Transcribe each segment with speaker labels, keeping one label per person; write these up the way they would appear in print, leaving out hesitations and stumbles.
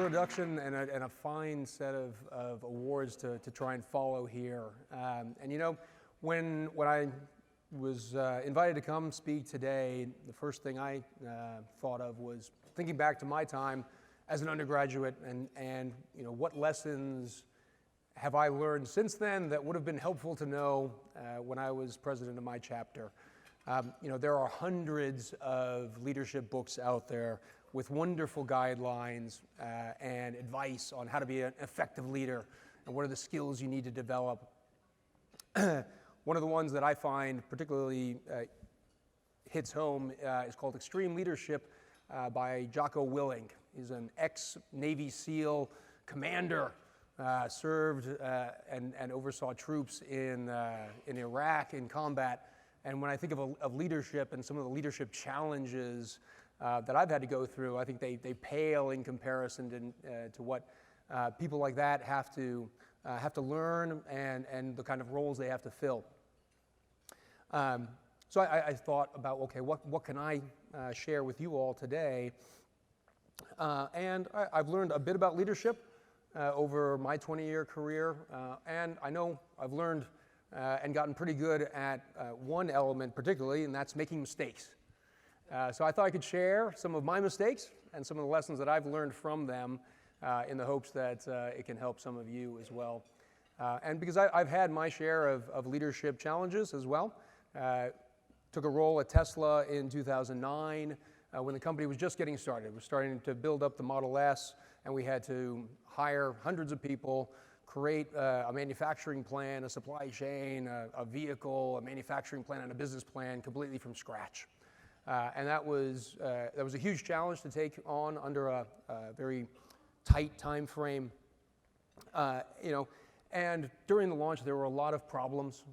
Speaker 1: introduction and a fine set of awards to try and follow here. And you know, when I was invited to come speak today, the first thing I thought of was thinking back to my time as an undergraduate and you know, what lessons have I learned since then that would have been helpful to know when I was president of my chapter. You know, there are hundreds of leadership books out there with wonderful guidelines and advice on how to be an effective leader and what are the skills you need to develop. One of the ones that I find particularly hits home is called Extreme Leadership by Jocko Willink. He's an ex-Navy SEAL commander, served and oversaw troops in Iraq in combat. And when I think of leadership and some of the leadership challenges that I've had to go through, I think they pale in comparison to what people like that have to learn and the kind of roles they have to fill. So I thought about, okay, what can I share with you all today? And I've learned a bit about leadership over my 20-year career, and I know I've learned and gotten pretty good at one element particularly, and that's making mistakes. So I thought I could share some of my mistakes and some of the lessons that I've learned from them in the hopes that it can help some of you as well. And because I've had my share of leadership challenges as well. Took a role at Tesla in 2009 when the company was just getting started. We're starting to build up the Model S, and we had to hire hundreds of people, create a manufacturing plan, a supply chain, a vehicle, a manufacturing plan, and a business plan completely from scratch. And that was a huge challenge to take on under a very tight time frame. You know, and during the launch, there were a lot of problems.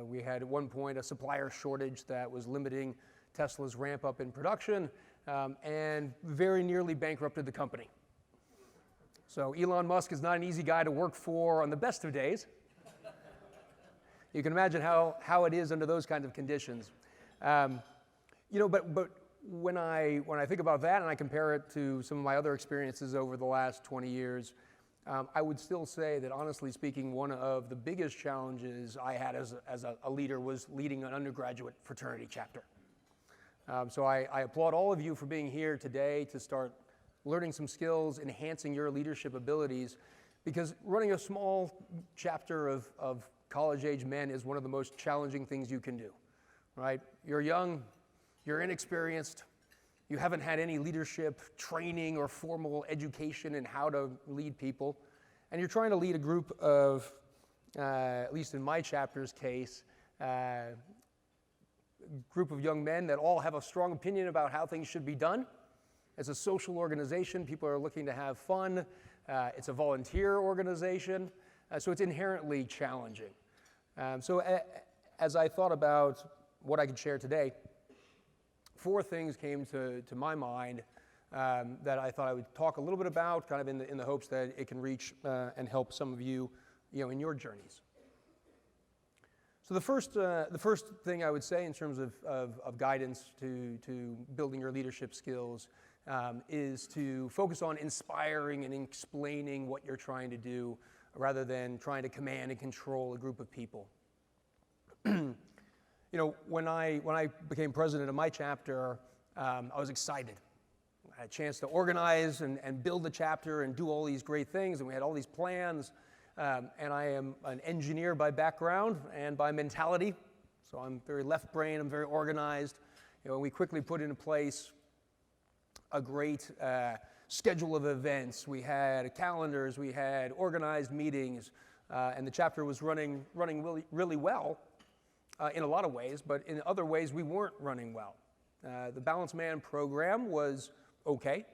Speaker 1: We had at one point a supplier shortage that was limiting Tesla's ramp up in production and very nearly bankrupted the company. So Elon Musk is not an easy guy to work for on the best of days. You can imagine how it is under those kinds of conditions. You know, but when I think about that and I compare it to some of my other experiences over the last 20 years, I would still say that, honestly speaking, one of the biggest challenges I had as a leader was leading an undergraduate fraternity chapter. So I applaud all of you for being here today to start learning some skills, enhancing your leadership abilities, because running a small chapter of college-age men is one of the most challenging things you can do, right? You're young, you're inexperienced, you haven't had any leadership training or formal education in how to lead people, and you're trying to lead a group of, at least in my chapter's case, group of young men that all have a strong opinion about how things should be done. It's a social organization. People are looking to have fun. It's a volunteer organization, so it's inherently challenging. So as I thought about what I could share today, 4 things came to my mind that I thought I would talk a little bit about, kind of in the hopes that it can reach and help some of you, in your journeys. So the first thing I would say in terms of guidance to building your leadership skills is to focus on inspiring and explaining what you're trying to do rather than trying to command and control a group of people. You know, when I became president of my chapter, I was excited. I had a chance to organize and build the chapter and do all these great things, and we had all these plans. And I am an engineer by background and by mentality, so I'm very left brain, I'm very organized. You know, we quickly put into place a great schedule of events. We had calendars, we had organized meetings, and the chapter was running really, really well in a lot of ways, but in other ways we weren't running well. The Balanced Man program was okay,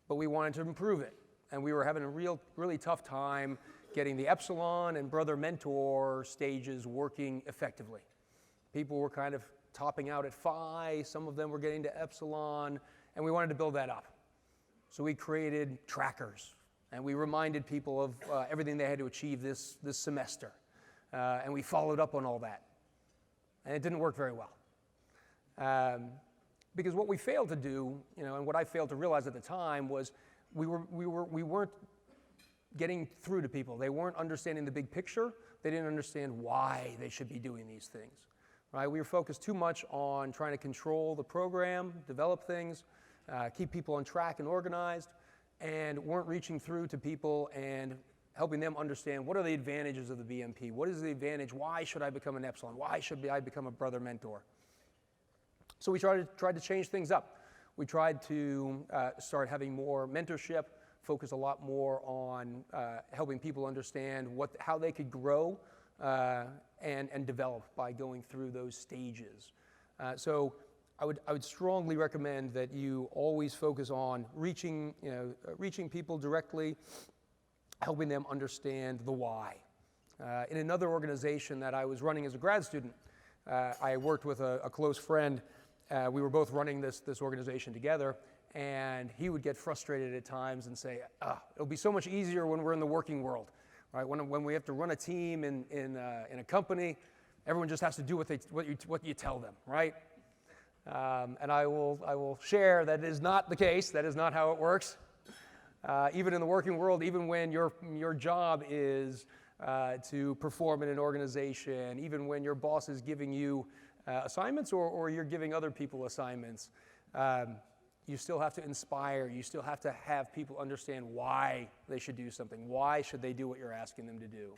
Speaker 1: but we wanted to improve it, and we were having a really tough time getting the Epsilon and Brother Mentor stages working effectively. People were kind of topping out at Phi, some of them were getting to Epsilon, and we wanted to build that up. So we created trackers, and we reminded people of everything they had to achieve this semester, and we followed up on all that. And it didn't work very well. Because what we failed to do, and what I failed to realize at the time was we weren't getting through to people. They weren't understanding the big picture. They didn't understand why they should be doing these things. Right? We were focused too much on trying to control the program, develop things, keep people on track and organized, and weren't reaching through to people and helping them understand what are the advantages of the BMP, what is the advantage, why should I become an Epsilon, why should I become a brother mentor. So we tried to change things up. We tried to start having more mentorship, focus a lot more on helping people understand how they could grow and develop by going through those stages. So I would strongly recommend that you always focus on reaching people directly, helping them understand the why. In another organization that I was running as a grad student, I worked with a close friend. We were both running this organization together, and he would get frustrated at times and say, it'll be so much easier when we're in the working world. Right? When we have to run a team in a company, everyone just has to do what you tell them, right? And I will share that is not the case. That is not how it works. Even in the working world, even when your job is to perform in an organization, even when your boss is giving you assignments or you're giving other people assignments, you still have to inspire. You still have to have people understand why they should do something. Why should they do what you're asking them to do?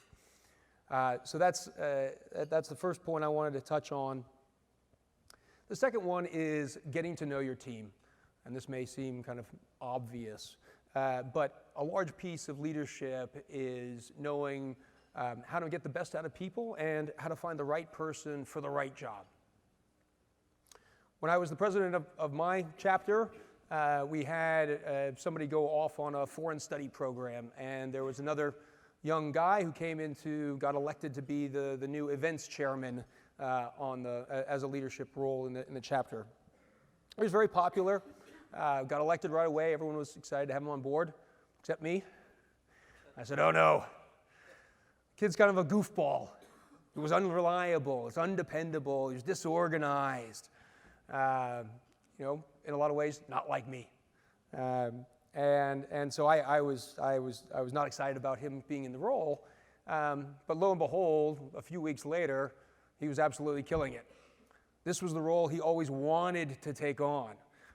Speaker 1: So that's the first point I wanted to touch on. The second one is getting to know your team. And this may seem kind of obvious, but a large piece of leadership is knowing how to get the best out of people and how to find the right person for the right job. When I was the president of my chapter, we had somebody go off on a foreign study program, and there was another young guy who got elected to be the new events chairman as a leadership role in the chapter. He was very popular, got elected right away. Everyone was excited to have him on board, except me. I said, oh no, kid's kind of a goofball. He was unreliable, it's undependable, he was disorganized. In a lot of ways, not like me. And so I was not excited about him being in the role. But lo and behold, a few weeks later, he was absolutely killing it. This was the role he always wanted to take on.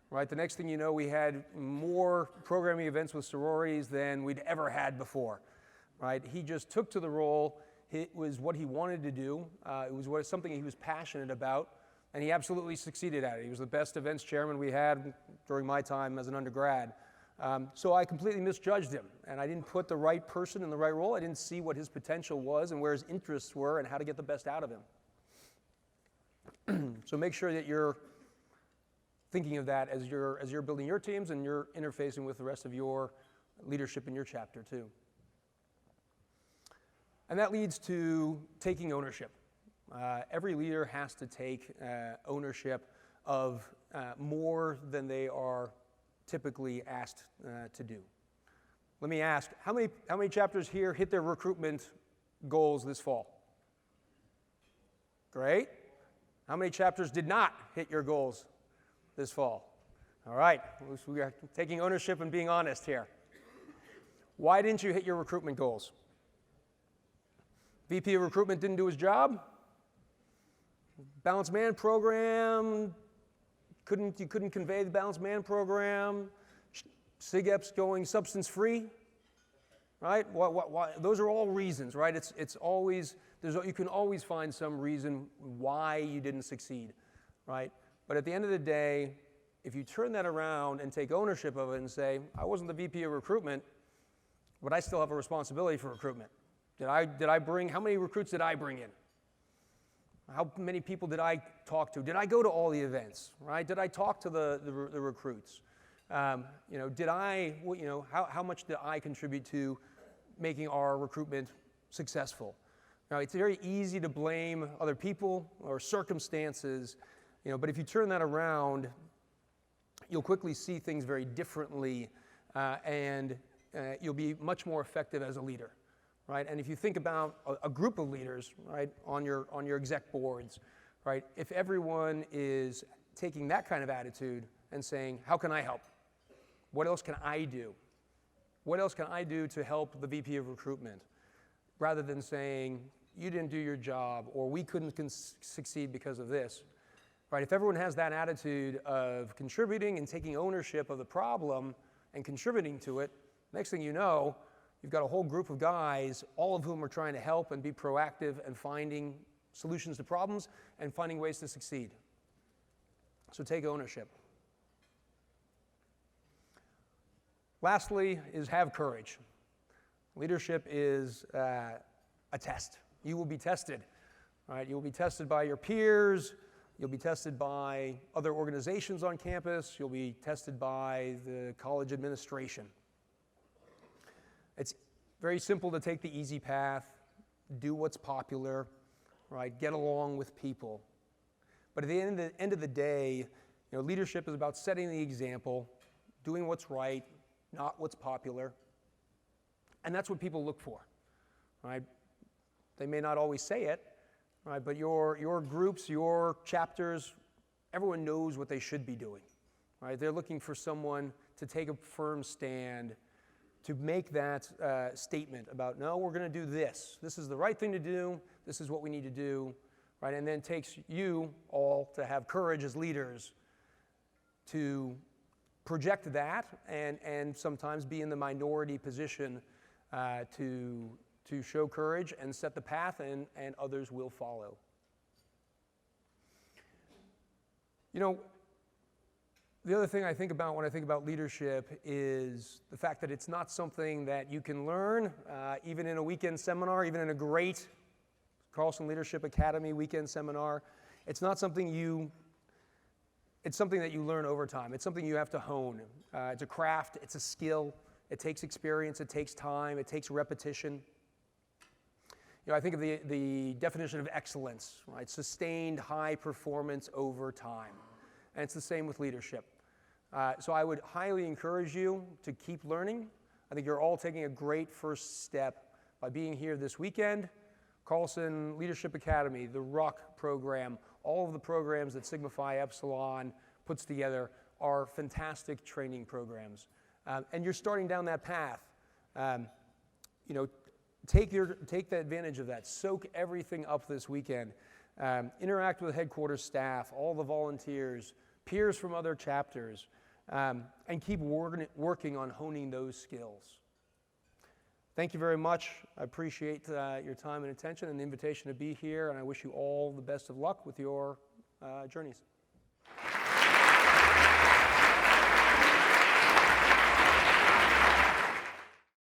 Speaker 1: Right? The next thing you know, we had more programming events with sororities than we'd ever had before. Right? He just took to the role. It was what he wanted to do. It was something he was passionate about. And he absolutely succeeded at it. He was the best events chairman we had during my time as an undergrad. So I completely misjudged him, and I didn't put the right person in the right role. I didn't see what his potential was and where his interests were and how to get the best out of him. So make sure that you're thinking of that as you're building your teams and you're interfacing with the rest of your leadership in your chapter too. And that leads to taking ownership. Every leader has to take ownership of more than they are typically asked to do. Let me ask, how many chapters here hit their recruitment goals this fall? Great. How many chapters did not hit your goals this fall? All right, we are taking ownership and being honest here. Why didn't you hit your recruitment goals? VP of recruitment didn't do his job? Balanced Man program, you couldn't convey the Balanced Man program. SigEp's going substance-free, right? Those are all reasons, right? It's always, you can always find some reason why you didn't succeed, right? But at the end of the day, if you turn that around and take ownership of it and say, I wasn't the VP of recruitment, but I still have a responsibility for recruitment. How many recruits did I bring in? How many people did I talk to? Did I go to all the events, right? Did I talk to the recruits? How much did I contribute to making our recruitment successful? Now, it's very easy to blame other people or circumstances, but if you turn that around, you'll quickly see things very differently, and you'll be much more effective as a leader. Right? And if you think about a group of leaders, right, on your exec boards, right, if everyone is taking that kind of attitude and saying, how can I help? What else can I do? What else can I do to help the VP of recruitment? Rather than saying, you didn't do your job, or we couldn't succeed because of this. Right? If everyone has that attitude of contributing and taking ownership of the problem and contributing to it, next thing you know, you've got a whole group of guys, all of whom are trying to help and be proactive and finding solutions to problems and finding ways to succeed. So take ownership. Lastly is have courage. Leadership is a test. You will be tested. Right? You will be tested by your peers. You'll be tested by other organizations on campus. You'll be tested by the college administration. It's very simple to take the easy path, do what's popular, right? Get along with people. But at the end of the day, leadership is about setting the example, doing what's right, not what's popular. And that's what people look for, right? They may not always say it, right? But your groups, your chapters, everyone knows what they should be doing, right? They're looking for someone to take a firm stand, to make that statement about, no, we're going to do this. This is the right thing to do. This is what we need to do, right? And then it takes you all to have courage as leaders to project that and sometimes be in the minority position to show courage and set the path, and others will follow. The other thing I think about when I think about leadership is the fact that it's not something that you can learn, even in a weekend seminar, even in a great Carlson Leadership Academy weekend seminar. It's not something it's something that you learn over time. It's something you have to hone. It's a craft, it's a skill. It takes experience, it takes time, it takes repetition. I think of the definition of excellence, right? Sustained high performance over time. And it's the same with leadership. So I would highly encourage you to keep learning. I think you're all taking a great first step by being here this weekend. Carlson Leadership Academy, the RUC program, all of the programs that Signify Epsilon puts together are fantastic training programs. And you're starting down that path. Take the advantage of that. Soak everything up this weekend. Interact with headquarters staff, all the volunteers, peers from other chapters, and keep working on honing those skills. Thank you very much. I appreciate your time and attention and the invitation to be here, and I wish you all the best of luck with your journeys.